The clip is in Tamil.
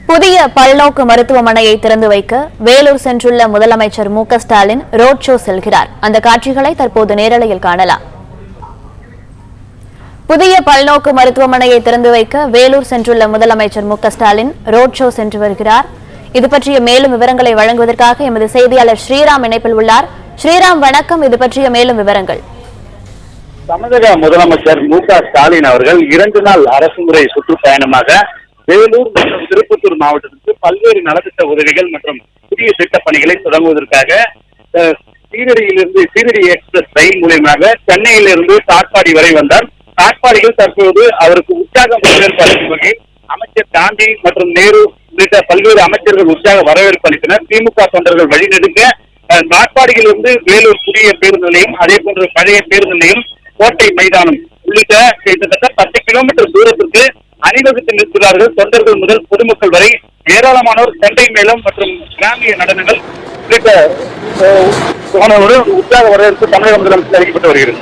புதிய பல்நோக்கு மருத்துவமனையை திறந்து வைக்க வேலூர் சென்றுள்ள முதலமைச்சர் மு.க.ஸ்டாலின் ரோட் ஷோ செல்கிறார். அந்த காட்சிகளை தற்போது நேரலையில் காணலாம். புதிய பல்நோக்கு மருத்துவமனையை திறந்து வைக்க வேலூர் சென்றுள்ள முதலமைச்சர் மு.க.ஸ்டாலின் ரோட் ஷோ சென்று வருகிறார். இது பற்றிய மேலும் விவரங்களை வழங்குவதற்காக எமது செய்தியாளர் ஸ்ரீராம் இணைப்பில் உள்ளார். ஸ்ரீராம், வணக்கம். இது பற்றிய மேலும் விவரங்கள். தமிழக முதலமைச்சர் மு.க.ஸ்டாலின் அவர்கள் 2 நாள் அரசுமுறை சுற்றுப்பயணமாக வேலூர் மற்றும் திருப்பத்தூர் மாவட்டத்திற்கு பல்வேறு நலத்திட்ட உதவிகள் மற்றும் புதிய திட்டப் பணிகளை தொடங்குவதற்காக சீரடி எக்ஸ்பிரஸ் ரயில் மூலியமாக சென்னையிலிருந்து காட்பாடி வரை வந்தார். காட்பாடியில் தற்போது அவருக்கு உற்சாக வரவேற்பு அளிக்கும் வகையில் அமைச்சர் காந்தி மற்றும் நேரு உள்ளிட்ட பல்வேறு அமைச்சர்கள் உற்சாக வரவேற்பு அளித்தனர். திமுக தொண்டர்கள் வழிநெடுக்க காட்பாடியிலிருந்து வேலூர் புதிய பேருந்து நிலையம், அதே போன்று பழைய பேருந்து நிலையம், கோட்டை மைதானம் உள்ளிட்ட கிட்டத்தட்ட 10 கிலோமீட்டர் தூரத்திற்கு அணிவகுத்து நிற்கிறார்கள். தொண்டர்கள் முதல் பொதுமக்கள் வரை ஏராளமானோர் செண்டை மேளம் மற்றும் கிராமிய நடனங்கள் உள்ளிட்ட உற்சாக வரவேற்பு தமிழக முதலமைச்சர் அறிவிக்கப்பட்டு வருகிறது.